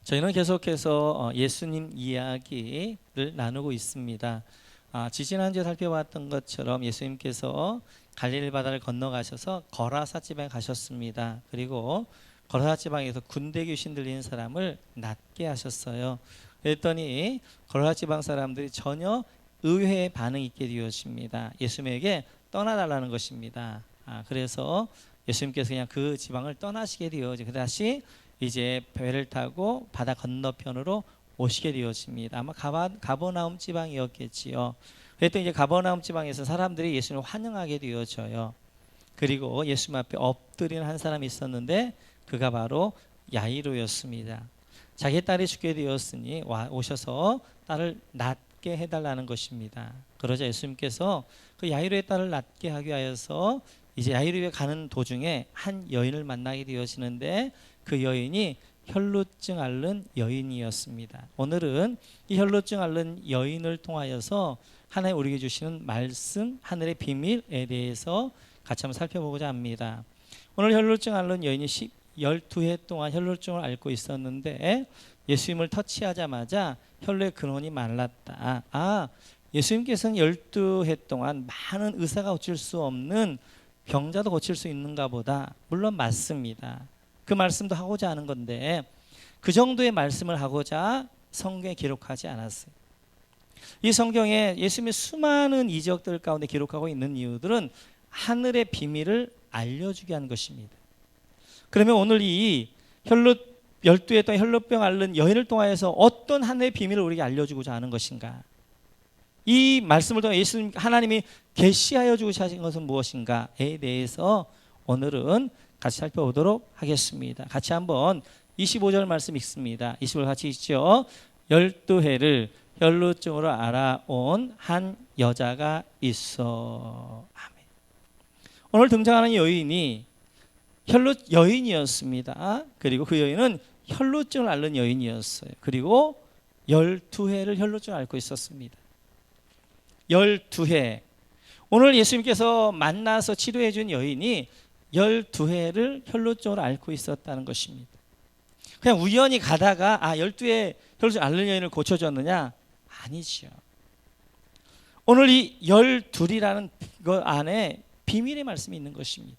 저희는 계속해서 예수님 이야기를 나누고 있습니다. 지지난주에 살펴봤던 것처럼 예수님께서 갈릴리 바다를 건너가셔서 거라사 지방에 가셨습니다. 그리고 거라사 지방에서 군대 귀신 들린 사람을 낫게 하셨어요. 그랬더니 거라사 지방 사람들이 전혀 의외의 반응이 있게 되었습니다. 예수님에게 떠나달라는 것입니다. 그래서 예수님께서 그냥 그 지방을 떠나시게 되어서 다시 이제 배를 타고 바다 건너편으로 오시게 되었습니다. 아마 가버나움 지방이었겠지요. 그랬더니 이제 가버나움 지방에서 사람들이 예수님을 환영하게 되어져요. 그리고 예수님 앞에 엎드리는 한 사람이 있었는데 그가 바로 야이로였습니다. 자기 딸이 죽게 되었으니 오셔서 딸을 낫게 해달라는 것입니다. 그러자 예수님께서 그 야이로의 딸을 낫게 하기 위하여서 이제 야이로에 가는 도중에 한 여인을 만나게 되어지는데 그 여인이 혈루증 앓는 여인이었습니다. 오늘은 이 혈루증 앓는 여인을 통하여서 하나님 우리에게 주시는 말씀, 하늘의 비밀에 대해서 같이 한번 살펴보고자 합니다. 오늘 혈루증 앓는 여인이 12해 동안 혈루증을 앓고 있었는데 예수님을 터치하자마자 혈루의 근원이 말랐다. 예수님께서는 12해 동안 많은 의사가 고칠 수 없는 병자도 고칠 수 있는가 보다. 물론 맞습니다. 그 말씀도 하고자 하는 건데 그 정도의 말씀을 하고자 성경에 기록하지 않았어요. 이 성경에 예수님의 수많은 이적들 가운데 기록하고 있는 이유들은 하늘의 비밀을 알려주게 한 것입니다. 그러면 오늘 이 12해 동안 혈루병 앓는 여인을 통하여서 어떤 하늘의 비밀을 우리에게 알려주고자 하는 것인가? 이 말씀을 통해 예수님 하나님이 계시하여 주고자 하신 것은 무엇인가에 대해서 오늘은 같이 살펴보도록 하겠습니다. 같이 한번 25절 말씀 읽습니다. 25절 같이 읽죠. 12해를 혈루증으로 알아온 한 여자가 있어. 아멘. 오늘 등장하는 여인이 여인이었습니다. 그리고 그 여인은 혈루증을 앓는 여인이었어요. 그리고 12해를 혈루증을 앓고 있었습니다. 12해. 오늘 예수님께서 만나서 치료해 준 여인이 12해를 혈루증으로 앓고 있었다는 것입니다. 그냥 우연히 가다가 12해 혈루증 앓는 여인을 고쳐줬느냐? 아니죠. 오늘 이 12이라는 것 안에 비밀의 말씀이 있는 것입니다.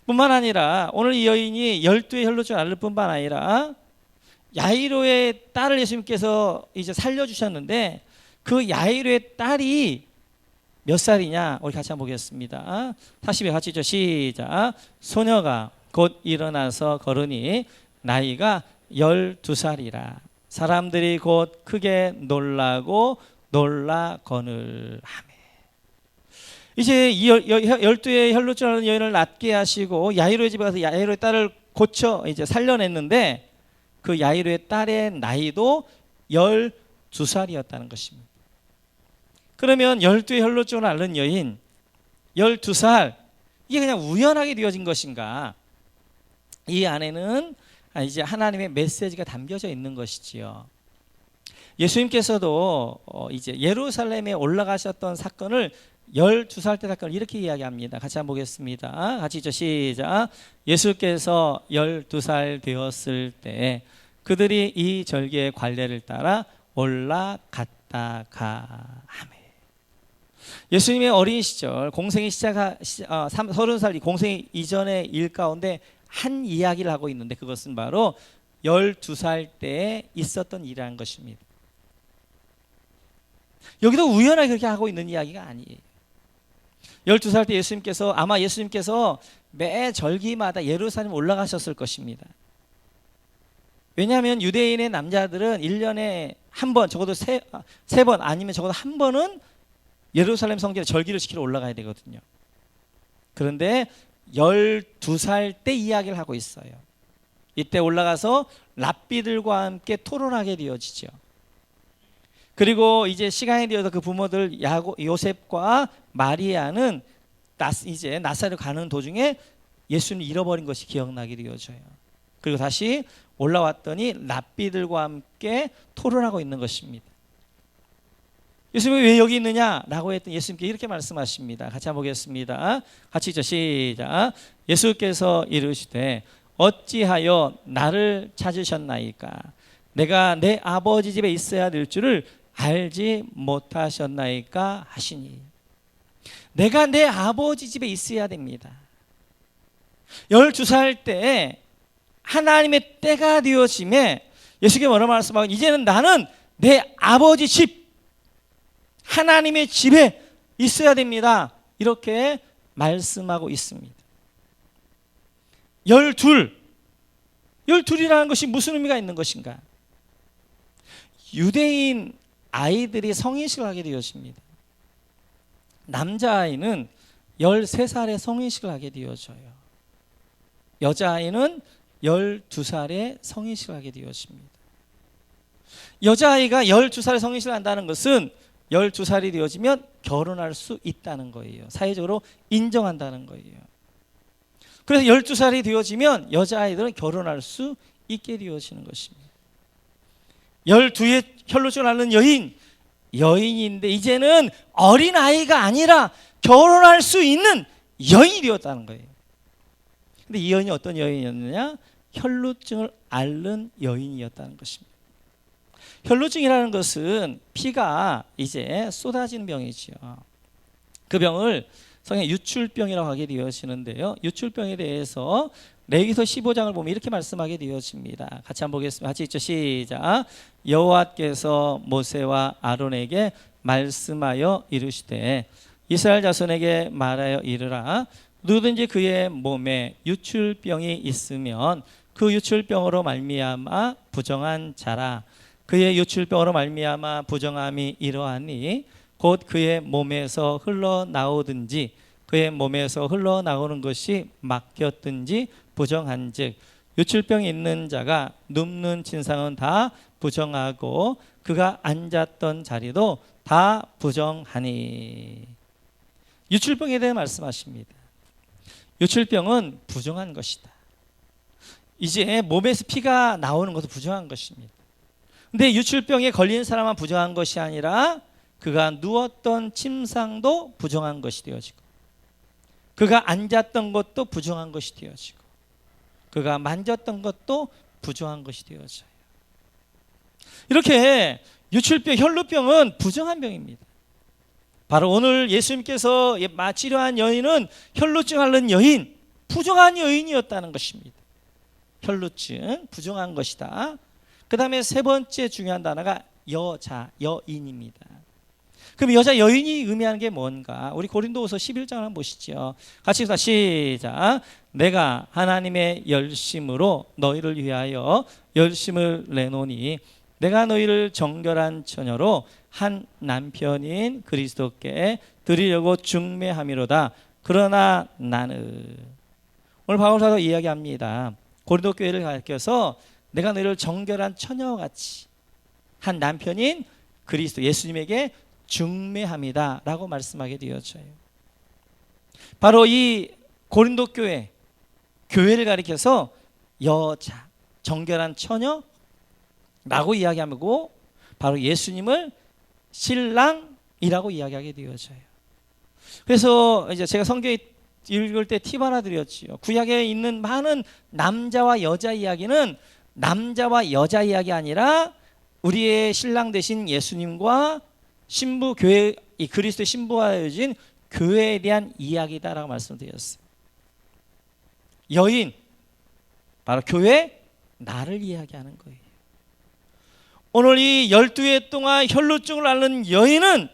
뿐만 아니라 오늘 이 여인이 12해 혈루증 앓을 뿐만 아니라 야이로의 딸을 예수님께서 이제 살려주셨는데 그 야이로의 딸이 몇 살이냐? 우리 같이 한번 보겠습니다. 40에 같이 죠. 시작. 소녀가 곧 일어나서 걸으니 나이가 12살이라. 사람들이 곧 크게 놀라고 놀라거늘. 아멘. 이제 12의 혈루증 앓는 여인을 낫게 하시고 야이로의 집에 가서 야이로의 딸을 고쳐 이제 살려냈는데 그 야이로의 딸의 나이도 12살이었다는 것입니다. 그러면 12의 혈루증을 앓는 여인 12살 이게 그냥 우연하게 되어진 것인가? 이 안에는 이제 하나님의 메시지가 담겨져 있는 것이지요. 예수님께서도 이제 예루살렘에 올라가셨던 사건을 12살 때 사건을 이렇게 이야기합니다. 같이 한번 보겠습니다. 같이 있죠. 시작. 예수께서 12살 되었을 때 그들이 이 절기의 관례를 따라 올라갔다가. 아멘. 예수님의 어린 시절 공생이 30살 공생 이전의 일 가운데 한 이야기를 하고 있는데 그것은 바로 12살 때에 있었던 일이라는 것입니다. 여기도 우연하게 그렇게 하고 있는 이야기가 아니에요. 12살 때 아마 예수님께서 매 절기마다 예루살렘 올라가셨을 것입니다. 왜냐하면 유대인의 남자들은 1년에 한 번, 적어도 세 번 아니면 적어도 한 번은 예루살렘 성전에 절기를 지키러 올라가야 되거든요. 그런데 12살 때 이야기를 하고 있어요. 이때 올라가서 랍비들과 함께 토론하게 되어지죠. 그리고 이제 시간이 되어서 그 부모들 요셉과 마리아는 이제 나사렛 가는 도중에 예수님을 잃어버린 것이 기억나게 되어져요. 그리고 다시 올라왔더니 랍비들과 함께 토론하고 있는 것입니다. 예수님이 왜 여기 있느냐라고 했더니 예수님께 이렇게 말씀하십니다. 같이 한번 보겠습니다. 같이 있죠. 시작. 예수께서 이르시되 어찌하여 나를 찾으셨나이까? 내가 내 아버지 집에 있어야 될 줄을 알지 못하셨나이까 하시니. 내가 내 아버지 집에 있어야 됩니다. 12살 때 하나님의 때가 되어짐에 예수께서 뭐라고 말씀하고, 이제는 나는 내 아버지 집, 하나님의 집에 있어야 됩니다. 이렇게 말씀하고 있습니다. 12이라는 것이 무슨 의미가 있는 것인가? 유대인 아이들이 성인식을 하게 되어집니다. 남자아이는 13살에 성인식을 하게 되어져요. 여자아이는 12살에 성인식을 하게 되어집니다. 여자아이가 12살에 성인식을 한다는 것은 12살이 되어지면 결혼할 수 있다는 거예요. 사회적으로 인정한다는 거예요. 그래서 12살이 되어지면 여자아이들은 결혼할 수 있게 되어지는 것입니다. 12에 혈루증을 앓는 여인인데 이제는 어린아이가 아니라 결혼할 수 있는 여인이 되었다는 거예요. 근데 이 여인이 어떤 여인이었느냐? 혈루증을 앓는 여인이었다는 것입니다. 혈루증이라는 것은 피가 이제 쏟아지는 병이지요. 그 병을 성경 유출병이라고 하게 되어지는데요. 유출병에 대해서 레위기서 15장을 보면 이렇게 말씀하게 되어집니다. 같이 한번 보겠습니다. 같이 있죠. 시작. 여호와께서 모세와 아론에게 말씀하여 이르시되 이스라엘 자손에게 말하여 이르라. 누구든지 그의 몸에 유출병이 있으면 그 유출병으로 말미암아 부정한 자라. 그의 유출병으로 말미암아 부정함이 이러하니 곧 그의 몸에서 흘러나오든지 그의 몸에서 흘러나오는 것이 막혔든지 부정한즉 유출병이 있는 자가 눕는 진상은 다 부정하고 그가 앉았던 자리도 다 부정하니. 유출병에 대해 말씀하십니다. 유출병은 부정한 것이다. 이제 몸에서 피가 나오는 것도 부정한 것입니다. 근데 유출병에 걸린 사람만 부정한 것이 아니라 그가 누웠던 침상도 부정한 것이 되어지고 그가 앉았던 것도 부정한 것이 되어지고 그가 만졌던 것도 부정한 것이 되어져요. 이렇게 유출병, 혈루병은 부정한 병입니다. 바로 오늘 예수님께서 치료한 여인은 혈루증 앓는 여인, 부정한 여인이었다는 것입니다. 혈루증, 부정한 것이다. 그 다음에 세 번째 중요한 단어가 여자, 여인입니다. 그럼 여자, 여인이 의미하는 게 뭔가? 우리 고린도후서 11장 한번 보시죠. 같이 시작. 내가 하나님의 열심으로 너희를 위하여 열심을 내노니 내가 너희를 정결한 처녀로 한 남편인 그리스도께 드리려고 중매함이로다. 그러나 나는, 오늘 바울사도 이야기합니다. 고린도 교회를 가르쳐서 내가 너희를 정결한 처녀같이 한 남편인 그리스도 예수님에게 중매함이다 라고 말씀하게 되어져요. 바로 이 고린도 교회를 가리켜서 여자, 정결한 처녀라고 이야기하고 바로 예수님을 신랑이라고 이야기하게 되어져요. 그래서 이제 제가 성경 읽을 때 팁 하나 드렸지요. 구약에 있는 많은 남자와 여자 이야기는 남자와 여자 이야기 아니라 우리의 신랑 되신 예수님과 신부 교회, 이 그리스도의 신부가 되어진 교회에 대한 이야기다라고 말씀드렸어요. 여인, 바로 교회, 나를 이야기하는 거예요. 오늘 이 12해 동안 혈루증을 앓는 여인은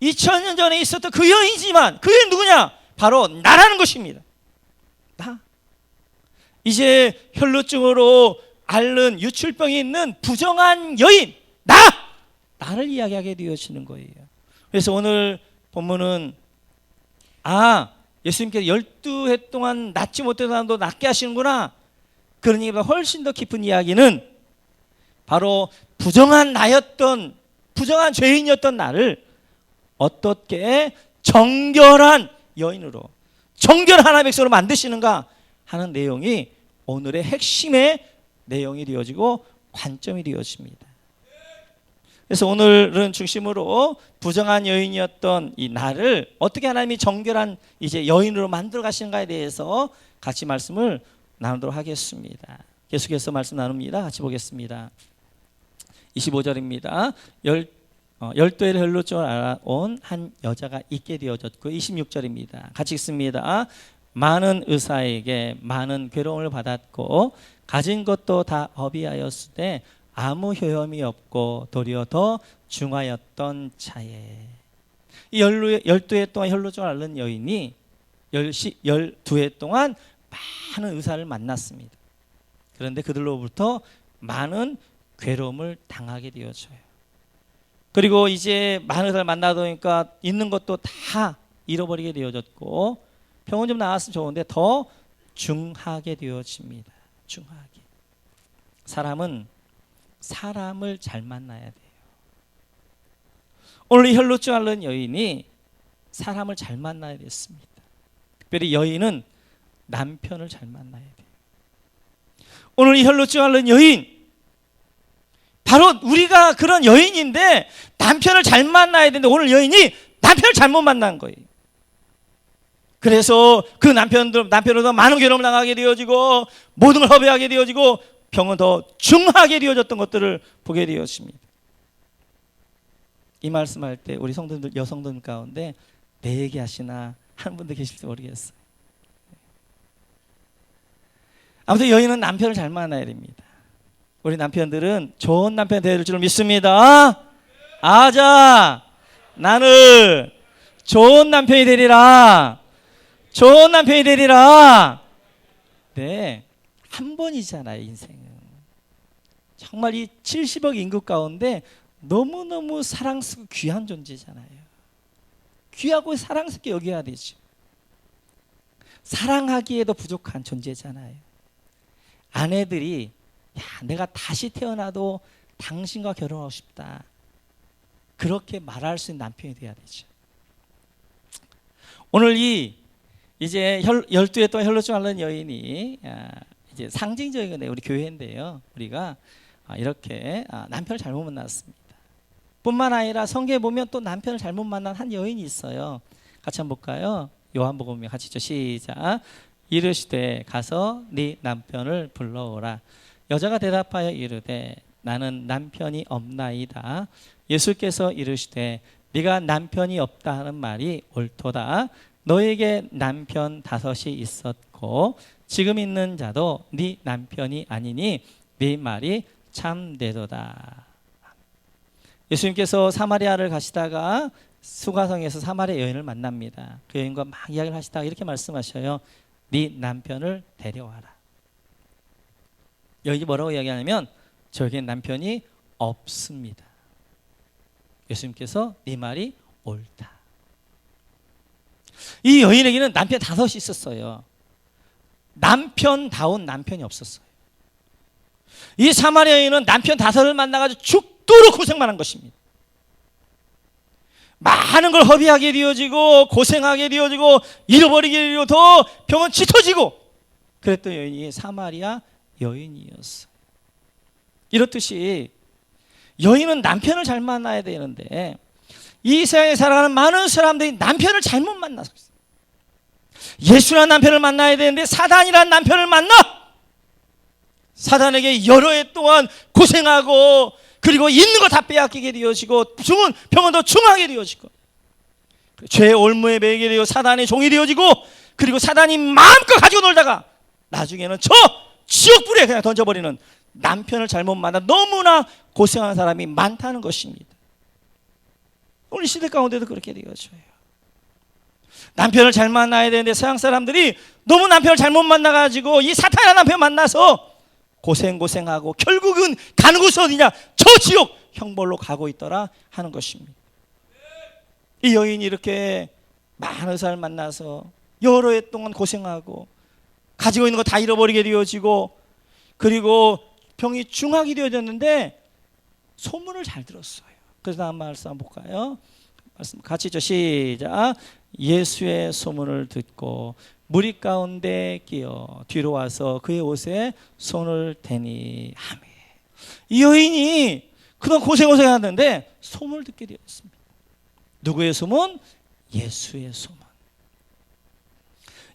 2000년 전에 있었던 그 여인이지만 그 여인 누구냐? 바로 나라는 것입니다. 나. 이제 혈루증으로 앓는 유출병이 있는 부정한 여인, 나를 이야기하게 되어지는 거예요. 그래서 오늘 본문은 예수님께서 12해 동안 낫지 못했던 사람도 낫게 하시는구나. 그런 얘기보다 훨씬 더 깊은 이야기는 바로 부정한 나였던, 부정한 죄인이었던 나를 어떻게 정결한 여인으로, 정결한 하나님의 백성으로 만드시는가 하는 내용이 오늘의 핵심의 내용이 되어지고 관점이 되어집니다. 그래서 오늘은 중심으로 부정한 여인이었던 이 나를 어떻게 하나님이 정결한 이제 여인으로 만들어 가시는가에 대해서 같이 말씀을 나누도록 하겠습니다. 계속해서 말씀 나눕니다. 같이 보겠습니다. 25절입니다. 열도의 혈루증을 알아온 한 여자가 있게 되어졌고 26절입니다. 같이 읽습니다. 많은 의사에게 많은 괴로움을 받았고 가진 것도 다 허비하였으되 아무 효험이 없고 도리어 더 중하였던 차에. 이 12해 동안 혈루증을 앓는 여인이 12해 동안 많은 의사를 만났습니다. 그런데 그들로부터 많은 괴로움을 당하게 되어져요. 그리고 이제 많은 의사를 만나다 보니까 있는 것도 다 잃어버리게 되어졌고 병원 좀 나왔으면 좋은데 더 중하게 되어집니다. 중하게. 사람은 사람을 잘 만나야 돼요. 오늘 이 혈루증 앓는 여인이 사람을 잘 만나야 됐습니다. 특별히 여인은 남편을 잘 만나야 돼요. 오늘 이 혈루증 앓는 여인, 바로 우리가 그런 여인인데 남편을 잘 만나야 되는데 오늘 여인이 남편을 잘못 만난 거예요. 그래서 그 남편으로 많은 괴로움을 당하게 되어지고 모든 걸 허비하게 되어지고 병은 더 중하게 되어졌던 것들을 보게 되었습니다. 이 말씀할 때 우리 성도들, 여성들 가운데 내 얘기 하시나 하는 분들 계실지 모르겠어요. 아무튼 여인은 남편을 잘 만나야 됩니다. 우리 남편들은 좋은 남편 되어야 될 줄 믿습니다. 아자, 나는 좋은 남편이 되리라. 좋은 남편이 되리라. 네, 한 번이잖아요, 인생은. 정말 이 70억 인구 가운데 너무너무 사랑스럽고 귀한 존재잖아요. 귀하고 사랑스럽게 여겨야 되죠. 사랑하기에도 부족한 존재잖아요. 아내들이 야, 내가 다시 태어나도 당신과 결혼하고 싶다. 그렇게 말할 수 있는 남편이 돼야 되죠. 오늘 이제 12해 동안 혈루증 앓는 여인이 이제 상징적인 건데 우리 교회인데요. 우리가 이렇게 남편을 잘못 만났습니다. 뿐만 아니라 성경에 보면 또 남편을 잘못 만난 한 여인이 있어요. 같이 한번 볼까요? 요한복음 같이 죠. 시작. 이르시되 가서 네 남편을 불러오라. 여자가 대답하여 이르되 나는 남편이 없나이다. 예수께서 이르시되 네가 남편이 없다 하는 말이 옳도다. 너에게 남편 5이 있었고 지금 있는 자도 네 남편이 아니니 네 말이 참되도다. 예수님께서 사마리아를 가시다가 수가성에서 사마리아 여인을 만납니다. 그 여인과 막 이야기를 하시다가 이렇게 말씀하셔요. 네 남편을 데려와라. 여인이 뭐라고 이야기하냐면 저에겐 남편이 없습니다. 예수님께서 네 말이 옳다. 이 여인에게는 남편 5이 있었어요. 남편다운 남편이 없었어요. 이 사마리아 여인은 남편 5을 만나가지고 죽도록 고생만 한 것입니다. 많은 걸 허비하게 되어지고 고생하게 되어지고 잃어버리게 되고 더 병은 짙어지고 그랬던 여인이 사마리아 여인이었어요. 이렇듯이 여인은 남편을 잘 만나야 되는데 이 세상에 살아가는 많은 사람들이 남편을 잘못 만나서 있어요. 예수라는 남편을 만나야 되는데 사단이라는 남편을 만나 사단에게 여러 해 동안 고생하고 그리고 있는 거 다 빼앗기게 되어지고 죽은 병은 더 중하게 되어지고 죄의 올무에 매이게 되어 사단의 종이 되어지고 그리고 사단이 마음껏 가지고 놀다가 나중에는 저 지옥불에 그냥 던져버리는 남편을 잘못 만나 너무나 고생하는 사람이 많다는 것입니다. 오늘 시대 가운데도 그렇게 되어져요. 남편을 잘 만나야 되는데 서양 사람들이 너무 남편을 잘못 만나가지고 이 사탄이라는 남편 만나서 고생하고 결국은 가는 곳은 어디냐? 저 지옥 형벌로 가고 있더라 하는 것입니다. 이 여인이 이렇게 많은 사람을 만나서 여러 해 동안 고생하고 가지고 있는 거 다 잃어버리게 되어지고 그리고 병이 중하게 되어졌는데 소문을 잘 들었어요. 그래서 다음 말씀 한번 볼까요? 말씀 같이 죠. 시작. 예수의 소문을 듣고 무리 가운데 끼어 뒤로 와서 그의 옷에 손을 대니 아멘. 이 여인이 그동안 고생하는데 소문을 듣게 되었습니다. 누구의 소문? 예수의 소문.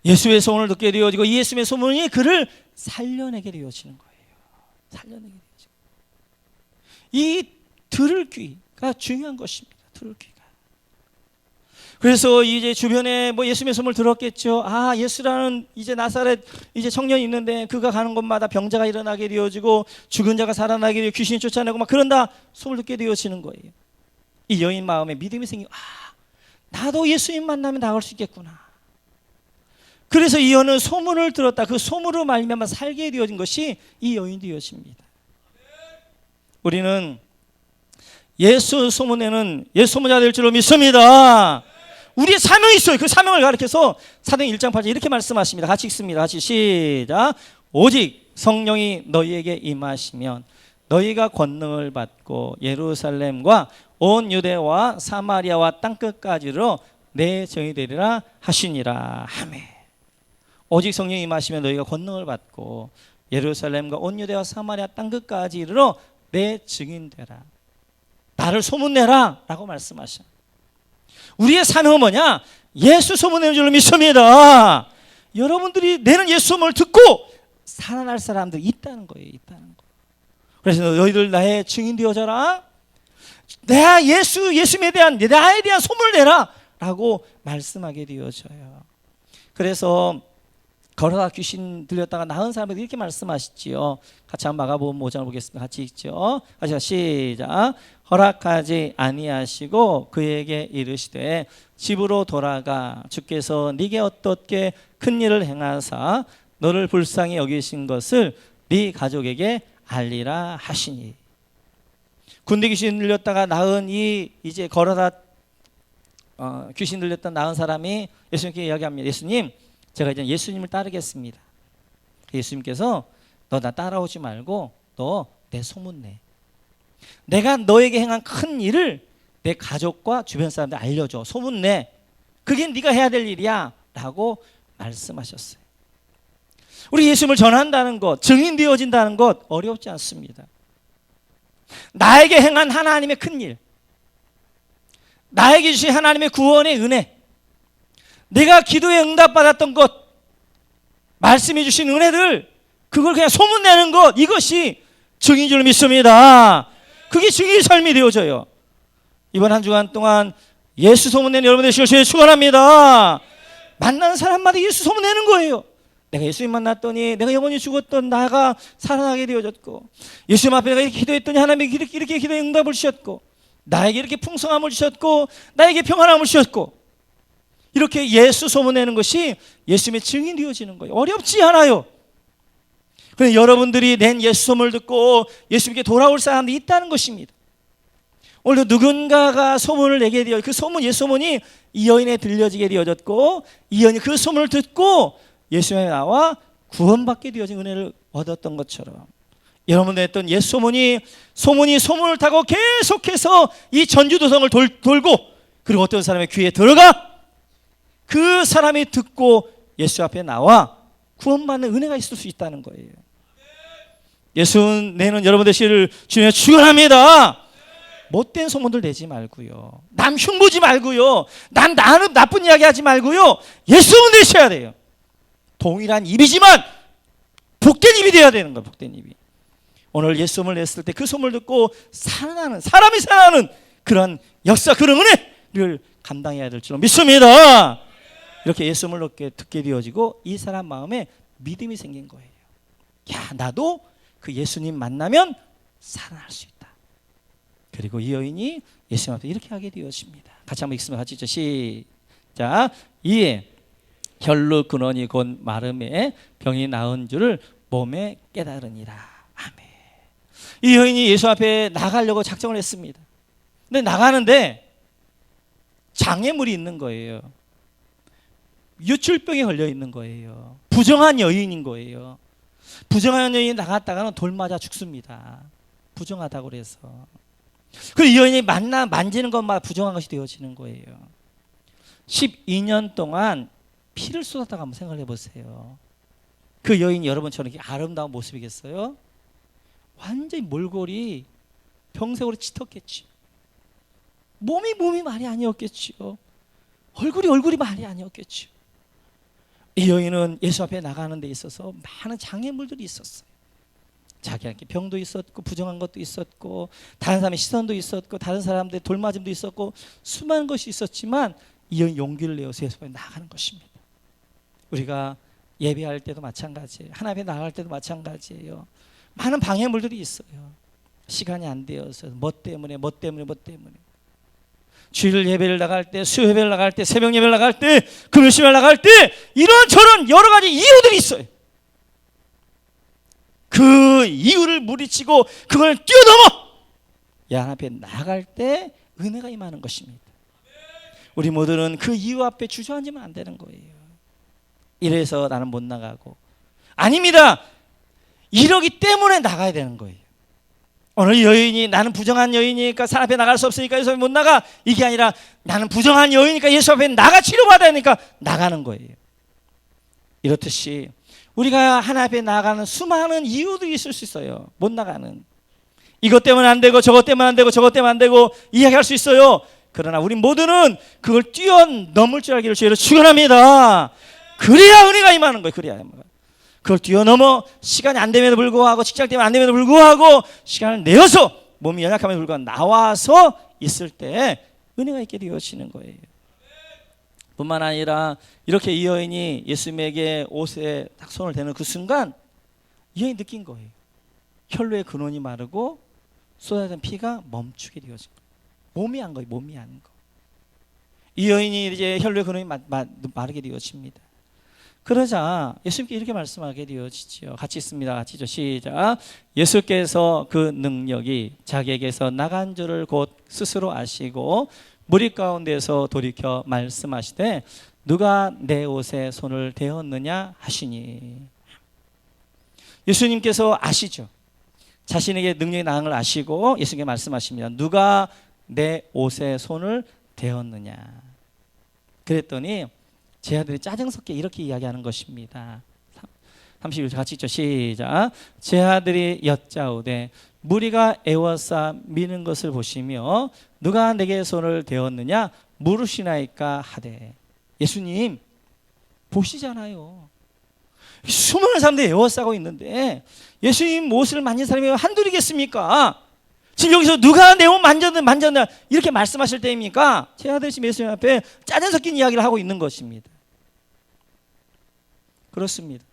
예수의 소문을 듣게 되어지고 예수의 소문이 그를 살려내게 되어지는 거예요. 살려내게 되어지는 거예요. 이 들을 귀가 중요한 것입니다. 들을 귀가. 그래서 이제 주변에 뭐 예수님의 소문을 들었겠죠. 아, 예수라는 이제 나사렛 이제 청년이 있는데 그가 가는 곳마다 병자가 일어나게 되어지고 죽은 자가 살아나게 되어 귀신이 쫓아내고 막 그런다 소문을 듣게 되어지는 거예요. 이 여인 마음에 믿음이 생기고, 아, 나도 예수님 만나면 나갈 수 있겠구나. 그래서 이 여인은 소문을 들었다. 그 소문으로 말미암아 살게 되어진 것이 이 여인이었습니다. 우리는 예수 소문에는 예수 소문자 될 줄로 믿습니다. 우리의 사명이 있어요. 그 사명을 가리켜서 사도행 1장 8절 이렇게 말씀하십니다. 같이 읽습니다. 같이 시작. 오직 성령이 너희에게 임하시면 너희가 권능을 받고 예루살렘과 온 유대와 사마리아와 땅끝까지로 내 증인이 되리라 하시니라. 아멘. 오직 성령이 임하시면 너희가 권능을 받고 예루살렘과 온 유대와 사마리아 땅끝까지 이르러 내 증인 되라. 나를 소문내라 라고 말씀하셔. 우리의 사명은 뭐냐? 예수 소문내는 줄로 믿습니다. 여러분들이 내는 예수 소문을 듣고 살아날 사람들이 있다는 거예요. 있다는 거. 그래서 너희들 나의 증인 되어져라. 내가 예수님에 대한 나에 대한 소문을 내라 라고 말씀하게 되어져요. 그래서 걸어다 귀신 들렸다가 나은 사람들이 이렇게 말씀하시지요. 같이 한번 마가복음 5장을 보겠습니다. 같이 읽죠. 같이 시작. 허락하지 아니하시고 그에게 이르시되 집으로 돌아가 주께서 네게 어떻게 큰 일을 행하사 너를 불쌍히 여기신 것을 네 가족에게 알리라 하시니. 군대 귀신 들렸다가 나은 이 이제 걸어다 귀신 들렸다 나은 사람이 예수님께 이야기합니다. 예수님, 제가 이제 예수님을 따르겠습니다. 예수님께서 너 나 따라오지 말고 너 내 소문 내. 내가 너에게 행한 큰 일을 내 가족과 주변 사람들 알려줘. 소문 내. 그게 네가 해야 될 일이야 라고 말씀하셨어요. 우리 예수님을 전한다는 것, 증인되어진다는 것 어렵지 않습니다. 나에게 행한 하나님의 큰 일, 나에게 주신 하나님의 구원의 은혜, 내가 기도에 응답받았던 것, 말씀해 주신 은혜들, 그걸 그냥 소문내는 것, 이것이 증인 줄 믿습니다. 그게 증인의 삶이 되어져요. 이번 한 주간 동안 예수 소문내는 여러분 되시길 축원합니다. 만나는 사람마다 예수 소문내는 거예요. 내가 예수님 만났더니 내가 영원히 죽었던 나가 살아나게 되어졌고, 예수님 앞에 내가 이렇게 기도했더니 하나님이 이렇게 기도에 응답을 주셨고, 나에게 이렇게 풍성함을 주셨고, 나에게 평안함을 주셨고, 이렇게 예수 소문내는 것이 예수님의 증인이 되어지는 거예요. 어렵지 않아요. 그런데 여러분들이 낸 예수 소문을 듣고 예수님께 돌아올 사람들이 있다는 것입니다. 오늘도 누군가가 소문을 내게 되어 그 소문, 예수 소문이 이 여인에 들려지게 되어졌고, 이 여인이 그 소문을 듣고 예수님에 나와 구원받게 되어진 은혜를 얻었던 것처럼, 여러분들 했던 예수 소문을 타고 계속해서 이 전주도성을 돌고, 그리고 어떤 사람의 귀에 들어가 그 사람이 듣고 예수 앞에 나와 구원받는 은혜가 있을 수 있다는 거예요. 예수 내는 여러분 되시기를 주님의 축원합니다. 못된 소문들 내지 말고요, 남 흉보지 말고요, 나는 나쁜 이야기 하지 말고요, 예수 소문 내셔야 돼요. 동일한 입이지만 복된 입이 되어야 되는 거예요. 복된 입이. 오늘 예수 소문을 냈을 때 그 소문을 듣고 사람이 살아나는 그런 역사, 그런 은혜를 감당해야 될 줄 믿습니다. 이렇게 예수 소문을 듣게 되어지고 이 사람 마음에 믿음이 생긴 거예요. 야, 나도 그 예수님 만나면 살아날 수 있다. 그리고 이 여인이 예수님 앞에 이렇게 하게 되었습니다. 같이 한번 읽으면 같이 읽죠. 시작. 이에 혈루 근원이 곧 마름에 병이 나은 줄을 몸에 깨달으니라. 아멘. 이 여인이 예수 앞에 나가려고 작정을 했습니다. 근데 나가는데 장애물이 있는 거예요. 유출병에 걸려 있는 거예요. 부정한 여인인 거예요. 부정한 여인이 나갔다가는 돌 맞아 죽습니다. 부정하다고 그래서. 그리고 이 여인이 만지는 것마다 부정한 것이 되어지는 거예요. 12년 동안 피를 쏟았다고 한번 생각해 보세요. 그 여인이 여러분처럼 이렇게 아름다운 모습이겠어요? 완전히 몰골이 병색으로 짙었겠죠. 몸이 말이 아니었겠죠. 얼굴이 말이 아니었겠죠. 이 여인은 예수 앞에 나가는 데 있어서 많은 장애물들이 있었어요. 자기한테 병도 있었고 부정한 것도 있었고 다른 사람의 시선도 있었고 다른 사람들의 돌맞음도 있었고 수많은 것이 있었지만 이 여인 용기를 내어서 예수 앞에 나가는 것입니다. 우리가 예배할 때도 마찬가지예요. 하나님 앞에 나갈 때도 마찬가지예요. 많은 방해물들이 있어요. 시간이 안 되어서 뭐 때문에 주일 예배를 나갈 때, 수요 예배를 나갈 때, 새벽 예배를 나갈 때, 금요 예배를 나갈 때 이런저런 여러 가지 이유들이 있어요. 그 이유를 물리치고 그걸 뛰어넘어 양 앞에 나갈 때 은혜가 임하는 것입니다. 우리 모두는 그 이유 앞에 주저앉으면 안 되는 거예요. 이래서 나는 못 나가고, 아닙니다. 이러기 때문에 나가야 되는 거예요. 오늘 여인이 나는 부정한 여인이니까 사람 앞에 나갈 수 없으니까 예수 앞에 못 나가, 이게 아니라 나는 부정한 여인이니까 예수 앞에 나가 치료받아야 하니까 나가는 거예요. 이렇듯이 우리가 하나님 앞에 나가는 수많은 이유들이 있을 수 있어요. 못 나가는, 이것 때문에 안 되고 저것 때문에 안 되고 저것 때문에 안 되고 이야기할 수 있어요. 그러나 우리 모두는 그걸 뛰어넘을 줄 알기를 주의로 축원합니다. 그래야 은혜가 임하는 거예요. 그래야 그걸 뛰어넘어 시간이 안 됨에도 불구하고, 직장 때문에 안 됨에도 불구하고 시간을 내어서 몸이 연약함에도 불구하고 나와서 있을 때 은혜가 있게 되어지는 거예요. 뿐만 아니라 이렇게 이 여인이 예수님에게 옷에 딱 손을 대는 그 순간 이 여인이 느낀 거예요. 혈루의 근원이 마르고 쏟아진 피가 멈추게 되어진 거예요. 몸이 안 거예요. 몸이 안 거. 이 여인이 이제 혈루의 근원이 마르게 되어집니다. 그러자 예수님께 이렇게 말씀하게 되어지죠. 같이 있습니다. 같이죠. 시작. 예수께서 그 능력이 자기에게서 나간 줄을 곧 스스로 아시고 무리 가운데서 돌이켜 말씀하시되 누가 내 옷에 손을 대었느냐 하시니. 예수님께서 아시죠. 자신에게 능력이 나간 걸 아시고 예수님께 말씀하십니다. 누가 내 옷에 손을 대었느냐. 그랬더니 제 아들이 짜증 섞여 이렇게 이야기하는 것입니다. 31절 같이 있죠. 시작. 제 아들이 여짜오되 무리가 애워싸 미는 것을 보시며 누가 내게 손을 대었느냐 물으시나이까 하되. 예수님 보시잖아요. 수많은 사람들이 애워싸고 있는데 예수님 옷을 만진 사람이 한둘이겠습니까? 지금 여기서 누가 내 옷 만졌나 이렇게 말씀하실 때입니까? 제 아들이 지금 예수님 앞에 짜증 섞인 이야기를 하고 있는 것입니다. 그렇습니다.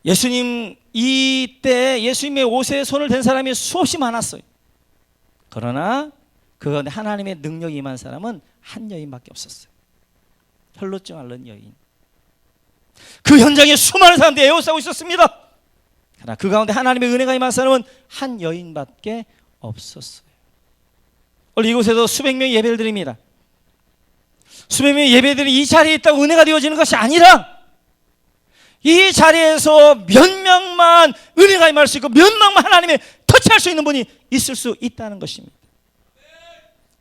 예수님 이때 예수님의 옷에 손을 댄 사람이 수없이 많았어요. 그러나 그 가운데 하나님의 능력이 임한 사람은 한 여인밖에 없었어요. 혈루증 앓는 여인. 그 현장에 수많은 사람들이 애워싸고 있었습니다. 그러나 그 가운데 하나님의 은혜가 임한 사람은 한 여인밖에 없었어요. 오늘 이곳에서 수백 명의 예배를 드립니다. 수백 명의 예배들이 이 자리에 있다고 은혜가 되어지는 것이 아니라 이 자리에서 몇 명만 은혜가 임할 수 있고 몇 명만 하나님의 터치할 수 있는 분이 있을 수 있다는 것입니다.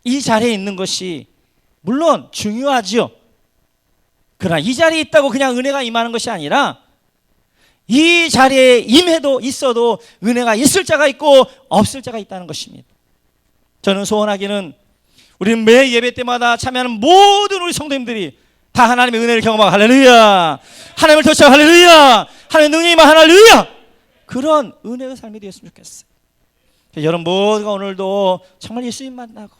이 자리에 있는 것이 물론 중요하지요. 그러나 이 자리에 있다고 그냥 은혜가 임하는 것이 아니라 이 자리에 임해도 있어도 은혜가 있을 자가 있고 없을 자가 있다는 것입니다. 저는 소원하기는 우리는 매 예배 때마다 참여하는 모든 우리 성도님들이 다 하나님의 은혜를 경험하고 할렐루야, 하나님을 터치하고 할렐루야, 하나님의 능력이 임하고 할렐루야, 그런 은혜의 삶이 되었으면 좋겠어요. 여러분 모두가 오늘도 정말 예수님 만나고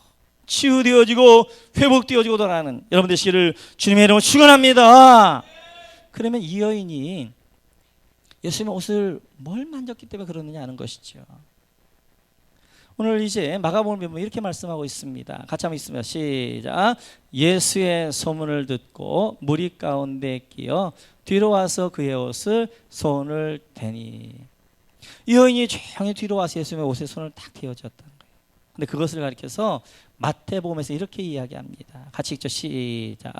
치유되어지고 회복되어지고 돌아가는 여러분 되시기를 주님의 이름으로 축원합니다. 그러면 이 여인이 예수님의 옷을 뭘 만졌기 때문에 그러느냐 하는 것이죠. 오늘 이제 마가복음에 보면 이렇게 말씀하고 있습니다. 같이 한번 있습니다. 시작. 예수의 소문을 듣고 무리 가운데 끼어 뒤로 와서 그의 옷을 손을 대니. 이 여인이 조용히 뒤로 와서 예수님의 옷에 손을 딱 대어줬다는 거예요. 근데 그것을 가리켜서 마태복음에서 이렇게 이야기합니다. 같이 읽죠. 시작.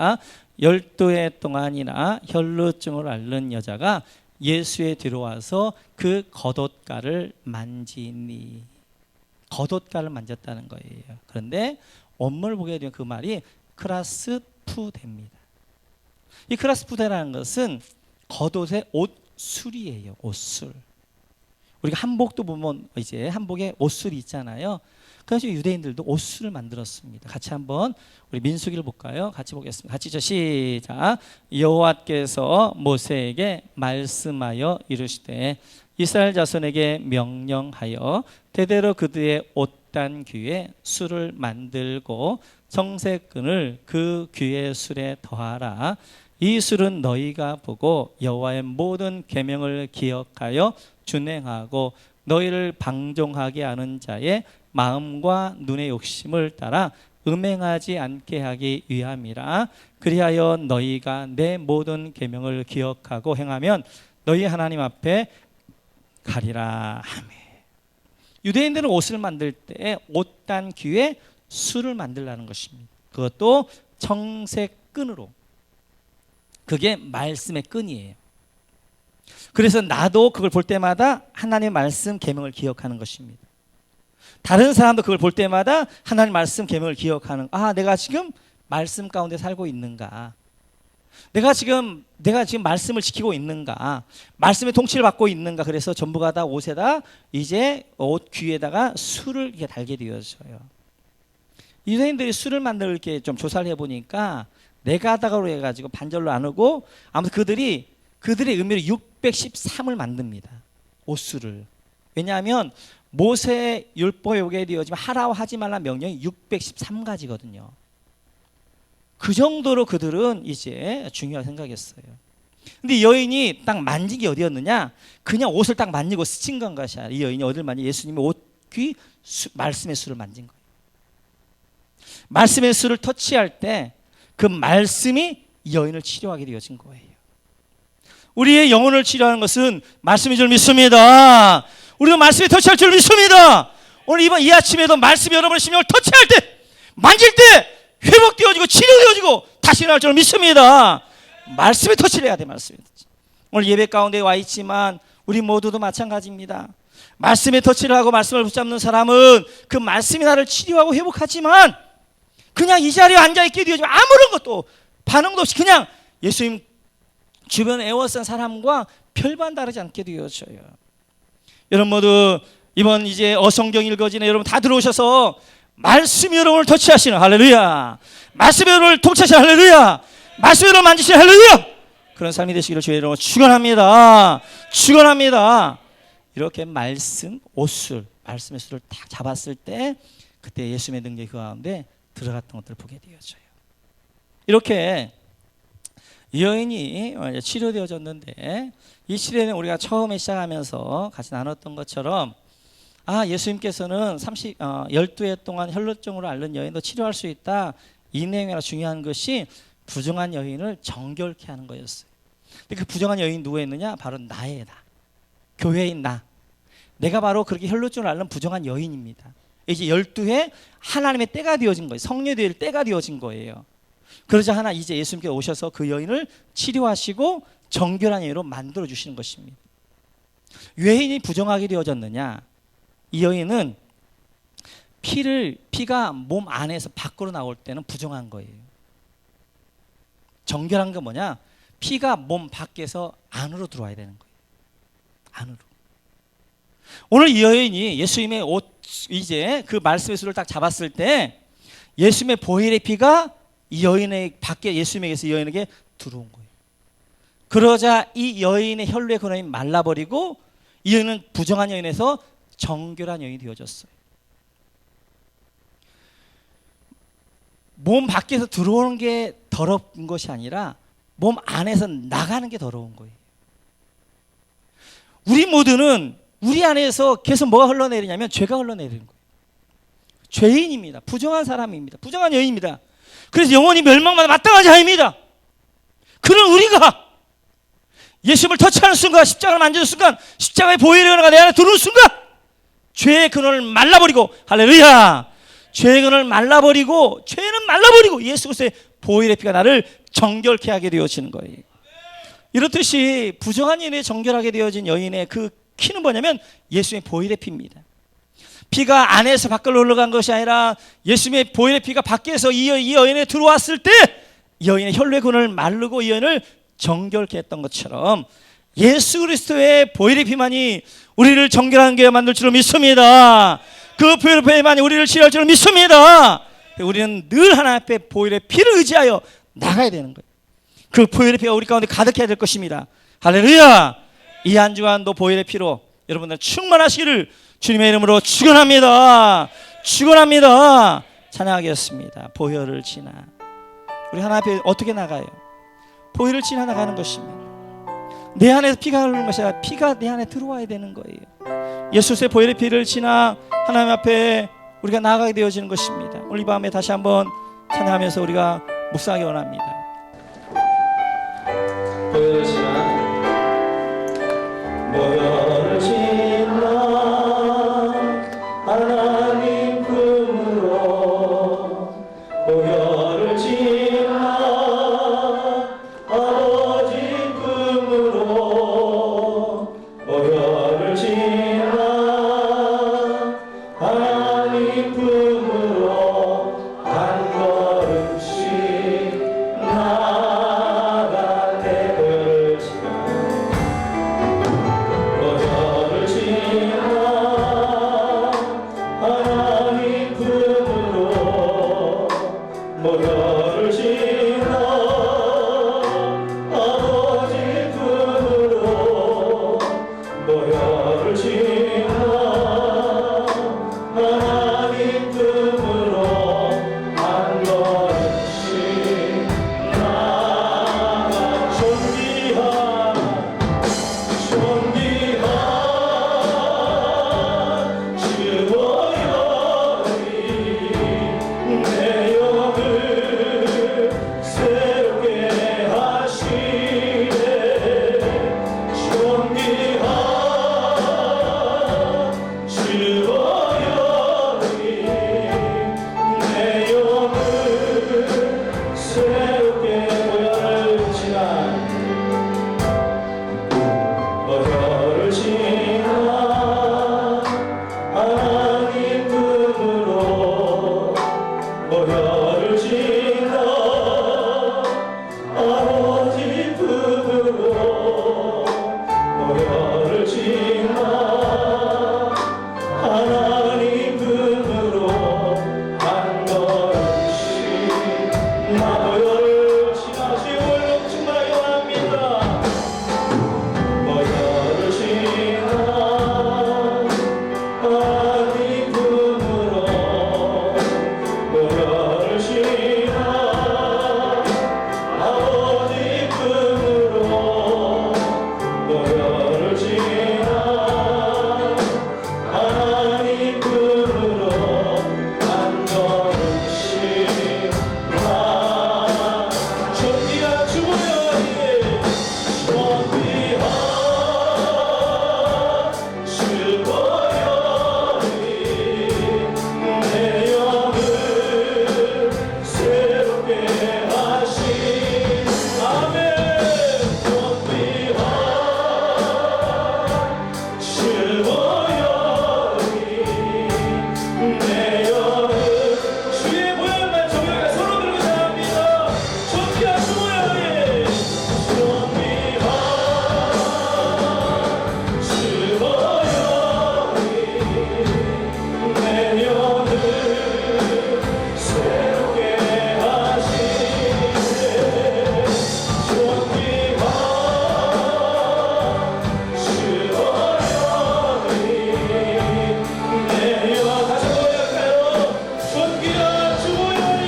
12해 동안이나 혈루증을 앓는 여자가 예수의 뒤로 와서 그 겉옷가를 만지니. 겉옷가를 만졌다는 거예요. 그런데 원문을 보게 되면 그 말이 크라스푸데입니다. 이 크라스푸데라는 것은 겉옷의 옷술이에요. 옷술. 우리가 한복도 보면 이제 한복에 옷술이 있잖아요. 그래서 유대인들도 옷술을 만들었습니다. 같이 한번 우리 민수기를 볼까요? 같이 보겠습니다. 같이 시작. 여호와께서 모세에게 말씀하여 이르시되 이스라엘 자손에게 명령하여 대대로 그들의 옷단 귀에 술을 만들고 정색끈을 그 귀의 술에 더하라. 이 술은 너희가 보고 여호와의 모든 계명을 기억하여 준행하고 너희를 방종하게 하는 자의 마음과 눈의 욕심을 따라 음행하지 않게 하기 위함이라. 그리하여 너희가 내 모든 계명을 기억하고 행하면 너희 하나님 앞에 가리라 하며. 유대인들은 옷을 만들 때 옷단 귀에 술을 만들라는 것입니다. 그것도 청색끈으로. 그게 말씀의 끈이에요. 그래서 나도 그걸 볼 때마다 하나님의 말씀 계명을 기억하는 것입니다. 다른 사람도 그걸 볼 때마다 하나님 말씀 계명을 기억하는, 내가 지금 말씀 가운데 살고 있는가? 내가 지금 말씀을 지키고 있는가? 말씀의 통치를 받고 있는가? 그래서 전부가 다 옷에다 이제 옷 귀에다가 술을 이렇게 달게 되어져요. 유대인들이 술을 만들 게 좀 조사를 해보니까 네가닥으로 해가지고 반절로 나누고 아무튼 그들의 의미로 613을 만듭니다. 옷술을. 왜냐하면 모세 율법에 오게 되어지면 하라고 하지 말라 명령이 613가지거든요. 그 정도로 그들은 이제 중요하게 생각했어요. 근데 여인이 딱 만진 게 어디였느냐? 그냥 옷을 딱 만지고 스친 건 것이 아니라 이 여인이 어디를 만지? 예수님의 옷, 귀, 말씀의 술을 만진 거예요. 말씀의 술을 터치할 때 그 말씀이 이 여인을 치료하게 되어진 거예요. 우리의 영혼을 치료하는 것은 말씀인 줄 믿습니다. 우리도 말씀에 터치할 줄 믿습니다. 오늘 이 아침에도 말씀이 여러분의 심령을 터치할 때, 만질 때 회복되어지고 치료되어지고 다시 일어날 줄 믿습니다. 말씀에 터치를 해야 돼. 말씀에 터치. 오늘 예배 가운데 와 있지만 우리 모두도 마찬가지입니다. 말씀에 터치를 하고 말씀을 붙잡는 사람은 그 말씀이 나를 치료하고 회복하지만 그냥 이 자리에 앉아있게 되어지면 아무런 것도 반응도 없이 그냥 예수님 주변에 애워싼 사람과 별반 다르지 않게 되어져요. 여러분 모두 이번 이제 어성경 읽어지네 여러분 다 들어오셔서 말씀이 여러분을 터치하시는 할렐루야, 말씀이 여러분을 통치하시는 할렐루야, 말씀이 여러분을 만지시는 할렐루야, 그런 삶이 되시기를 주의 이름으로 축원합니다. 축원합니다. 이렇게 말씀, 옷술, 말씀의 술을 딱 잡았을 때 그때 예수님의 능력이 그 가운데 들어갔던 것들을 보게 되어져요. 이렇게 여인이 치료되어졌는데 이 치료는 우리가 처음에 시작하면서 같이 나눴던 것처럼 예수님께서는 12해 동안 혈루증으로 앓는 여인도 치료할 수 있다. 이 내용이 중요한 것이 부정한 여인을 정결케 하는 거였어요. 근데 그 부정한 여인이 누구였느냐? 바로 나예요. 나. 교회인 나. 내가 바로 그렇게 혈루증을 앓는 부정한 여인입니다. 이제 12해 하나님의 때가 되어진 거예요. 성례될 때가 되어진 거예요. 그러자 이제 예수님께서 오셔서 그 여인을 치료하시고 정결한 여인으로 만들어 주시는 것입니다. 왜 여인이 부정하게 되어졌느냐? 이 여인은 피가 몸 안에서 밖으로 나올 때는 부정한 거예요. 정결한 건 뭐냐? 피가 몸 밖에서 안으로 들어와야 되는 거예요. 안으로. 오늘 이 여인이 예수님의 옷 이제 그 말씀의 술을 딱 잡았을 때 예수님의 보혈의 피가 이 여인의 밖에 예수님에게서 이 여인에게 들어온 거예요. 그러자 이 여인의 혈루의 근원이 말라버리고 이 여인은 부정한 여인에서 정결한 여인이 되어졌어요. 몸 밖에서 들어오는 게 더러운 것이 아니라 몸 안에서 나가는 게 더러운 거예요. 우리 모두는 우리 안에서 계속 뭐가 흘러내리냐면 죄가 흘러내리는 거예요. 죄인입니다. 부정한 사람입니다. 부정한 여인입니다. 그래서 영원히 멸망마다 마땅한 자입니다. 그런 우리가 예수님을 터치하는 순간, 십자가를 만지는 순간, 십자가의 보혈의 은혜가 내 안에 들어오는 순간 죄의 근원을 말라버리고, 할렐루야, 죄의 근원을 말라버리고, 죄는 말라버리고 예수 그리스도의 보혈의 피가 나를 정결케 하게 되어지는 거예요. 이렇듯이 부정한 여인에 정결하게 되어진 여인의 그 키는 뭐냐면 예수님의 보혈의 피입니다. 피가 안에서 밖으로 흘러간 것이 아니라 예수님의 보혈의 피가 밖에서 이 여인에 들어왔을 때 이 여인의 혈루의 근원을 마르고 이 여인을 정결케 했던 것처럼 예수 그리스도의 보혈의 피만이 우리를 정결한 게 만들 줄로 믿습니다. 그 보혈의 피만이 우리를 치료할 줄로 믿습니다. 우리는 늘 하나님 앞에 보혈의 피를 의지하여 나가야 되는 거예요. 그 보혈의 피가 우리 가운데 가득해야 될 것입니다. 할렐루야. 이 한 주간도 보혈의 피로 여러분들 충만하시기를 주님의 이름으로 축원합니다. 축원합니다. 찬양하겠습니다. 보혈을 지나 우리 하나님 앞에 어떻게 나가요? 보혈을 지나 나가는 것입니다. 내 안에서 피가 흐르는 것이 아니라 피가 내 안에 들어와야 되는 거예요. 예수의 보혈의 피를 지나 하나님 앞에 우리가 나아가게 되어지는 것입니다. 오늘 이 밤에 다시 한번 찬양하면서 우리가 묵상하기 원합니다. 보혈을 지나 보혈을 지나 하나님 품으로 보혈을 지나 아버지 품으로 보혈을 지나 하나님 품으로 한 걸음씩 나가네. 보혈을 지나 보혈을 지나 하나님 품으로 보혈을 지나 아버지 품으로 보혈을 지나 하나님 품으로 한 걸음씩 나가. 존귀한 존귀한 주 보혈이 내 영을 새롭게 하시네. 존귀한 주 보혈이 내 영을 새롭게. 보혈을 지나 보혈을 지나 하나님 품으로 보혈을 지나 아버지 품으로 보혈을 지나 하나님 품으로 한 걸음씩 나. 보혈을 지나 주의 보혈로 충만하게 원합니다. 보혈을 지나 하나님 품으로 보혈을 지나 아버지 품으로 보혈을 지나 하나님 품으로 한 걸음씩 나. 존귀한 주 보혈이 존귀한 주 보혈이 내 영을 새롭게 하신. 아멘. 존귀한 주 보혈이 내 영을. 주의 보혈만 정결하게 손을 들고 나갑니다. 존귀한 주 보혈이 존귀한 주 보혈이 내 영을 새롭게 하시네. 존귀한 주 보혈이 내 영. 다시 고백할까요? 존귀한 주 보혈이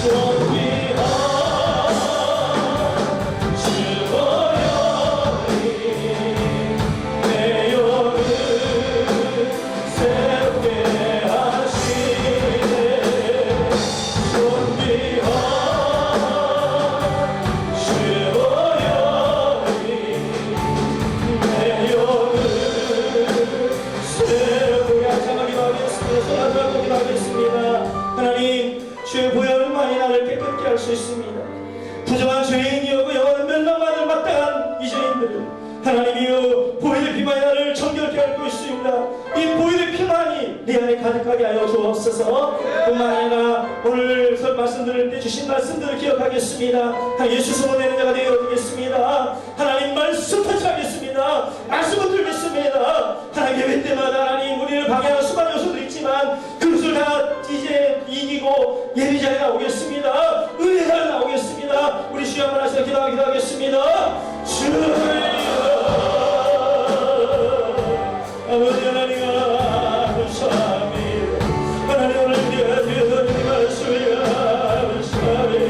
존귀한 주 보혈이 내 영을 새롭게 하시네. 존귀한 주 보혈이 내 영을 새롭게 하시네. 기도하겠습니다. 손 들고 기도하겠습니다. 하나님, 주의 보혈만이 나를 깨끗게 할 수 있습니다. 부정한 죄인이었고 영원한 멸망만을 마땅한 이 죄인들을 하나님이여 보혈의 피만이 나를 정결케 할 것입니다. 이 보혈의 피만이 네 안에 가득하게 하여 주옵소서. 뿐만 아니라 오늘 말씀 들을 때 주신 말씀들을 기억하겠습니다. 예수 소문내는 자가 되어주겠습니다. 하나님 말씀 터치하겠습니다. 말씀을 들겠습니다. 하나님 예배 때마다 하나님 우리를 방해하는 수많은 요소도 있지만 그것을 다 이제 이기고 예배자에 나오겠습니다. 은혜가 나오겠습니다. 우리 주여 한번 하시고 기도하겠습니다. 주여 아버지 하나님 감사합니다. 하나님 오늘 주의 말씀을 감사합니다.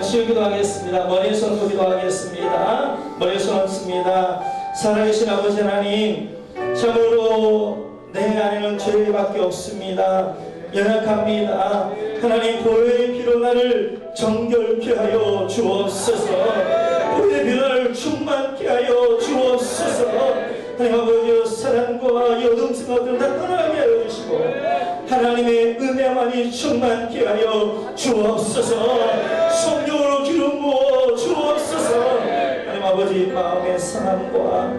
주의 기도하겠습니다. 머리에 손 기도하겠습니다. 머리에 손 얹습니다. 살아계신 아버지 하나님, 참으로 내 안에는 죄밖에 없습니다. 연약합니다. 하나님 보혈의 피로 나를 정결케 하여 주옵소서. 보혈의 피로 나를 충만케 하여 주옵소서. 하나님 아버지 사랑과 여동생들을 다 떠나게 하여 주시고 하나님의 은혜만이 충만케 하여 주옵소서. 성령으로 기름 부어 주옵소서. 하나님 아버지 마음의 사랑과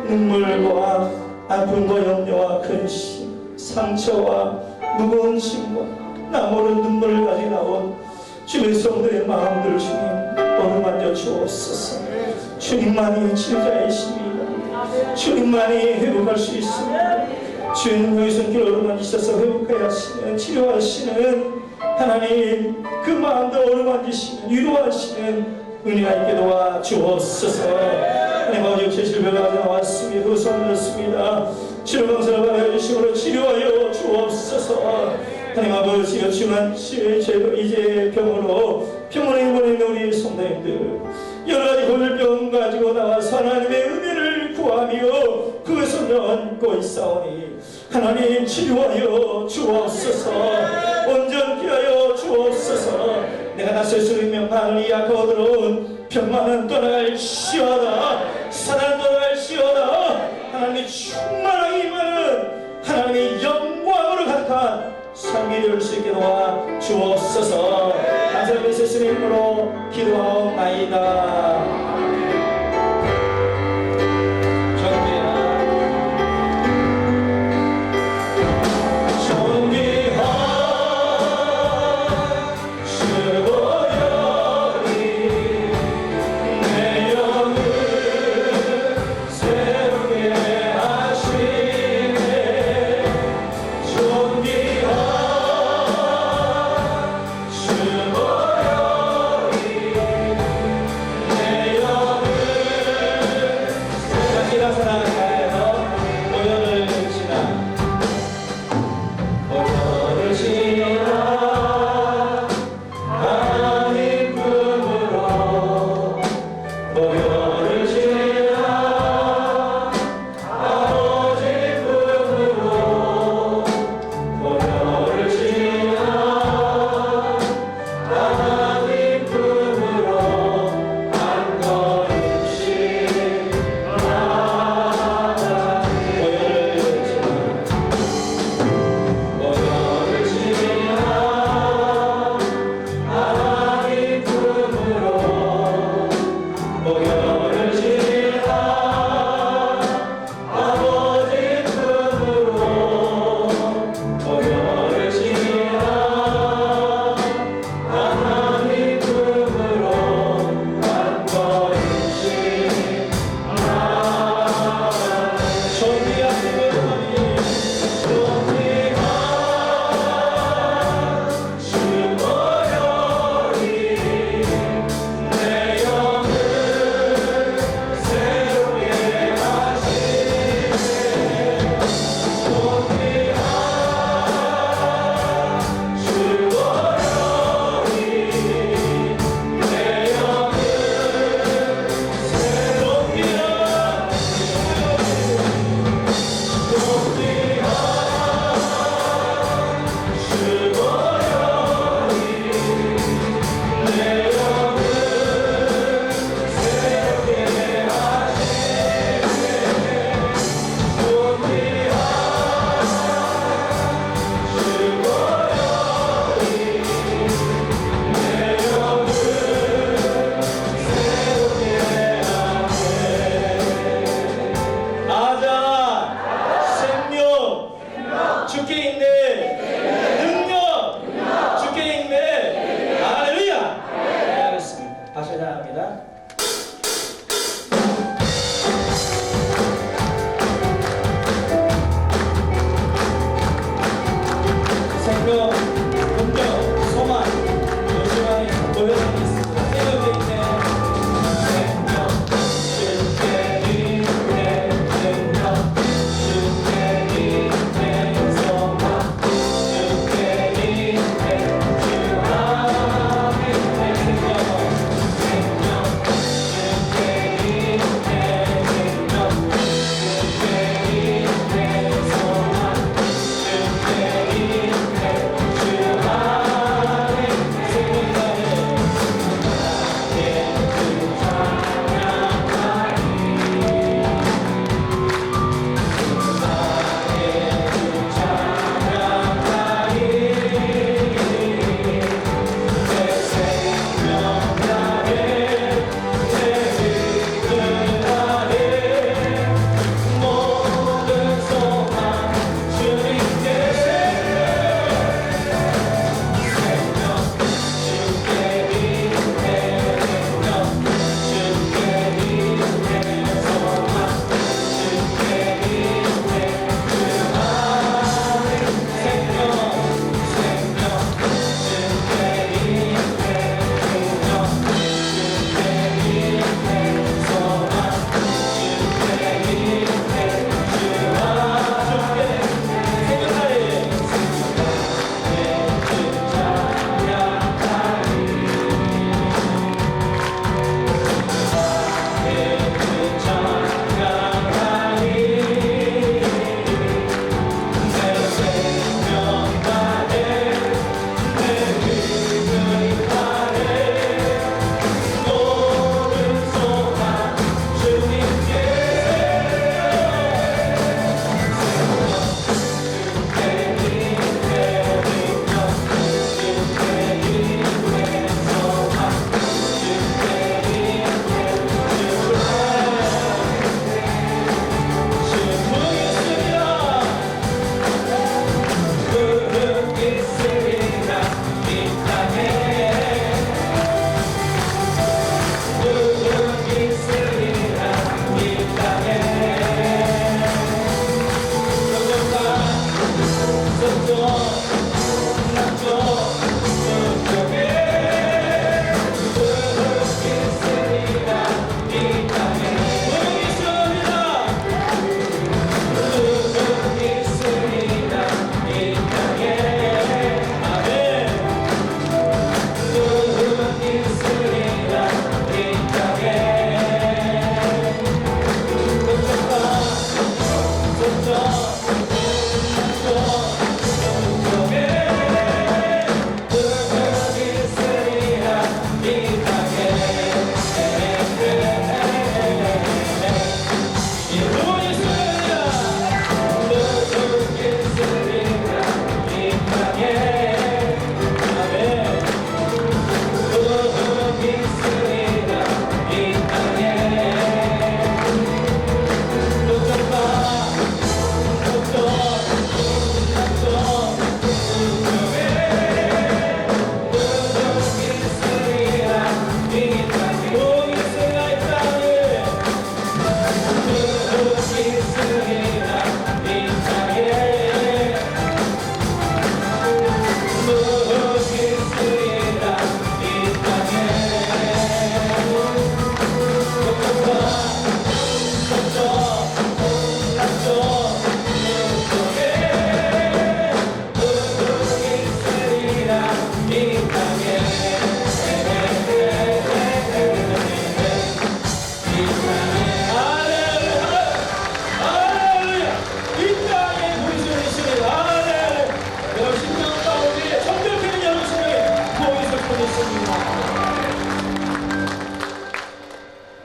눈물과 아픔과 염려와 근심, 상처와 무거운 짐과 나무는 눈물을 가지고 나온 주의 성도의 마음들 주님 어루만져 주옵소서. 주님만이 치료자이십니다. 주님만이 회복할 수 있습니다. 주님 너희 손길 어루만지셔서 회복하여 하시는 치료하시는 하나님 그 마음도 어루만지시는 위로하시는 은혜가 있게 도와 주옵소서. 하나님 아버지 제실병을 가져 나왔습니다. 그 손을 넣습니다. 치료병사를 받아 주심으로 치료하여 주옵소서. 하나님 아버지 여충한 이제 병으로 병원에 입원해 있는 우리 성도님들 여러가지 골병 가지고 나와서 하나님의 은혜를 구하며 그 손을 얹고 있사오니 하나님 치료하여 주옵소서. 온전케 하여 주옵소서. 내가 나설 수 있는 많은 약하고 들어온 병만은 떠나갈시어다. 사단 떠나갈시어다. 하나님의 충만하게 임하는 하나님의 영광으로 가득한 삶이 이룰 수 있게 도와 주옵소서. 감사의 예수님의 이름으로 기도하옵나이다. 주여 주께 있는 능력, 주께 있는 할렐루야. 네, 알겠습니다. 다시 시작합니다. 생명, 능력, 소망, 요시만이 보여주고 있습니다. 생명에 있는 생명, 주께 있는 능력, 주께 있는 소망, 주께 있는 주 안에 있는 생명, 주께 있는 능력, 주께 있는 소망, 주께 있는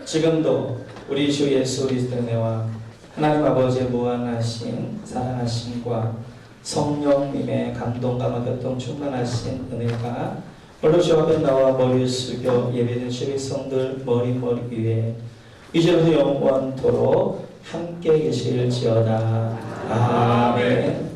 지금도 우리 주 예수 그리스도의 은혜와 하나님 아버지의 무한하신 사랑하심과 성령님의 감동과 교통 충만하신 은혜가 오늘 주 앞에 나와 머리 숙여 예배된 주의 백성들 머리 위에 이제부터 영원토록 함께 계실지어다. 아멘.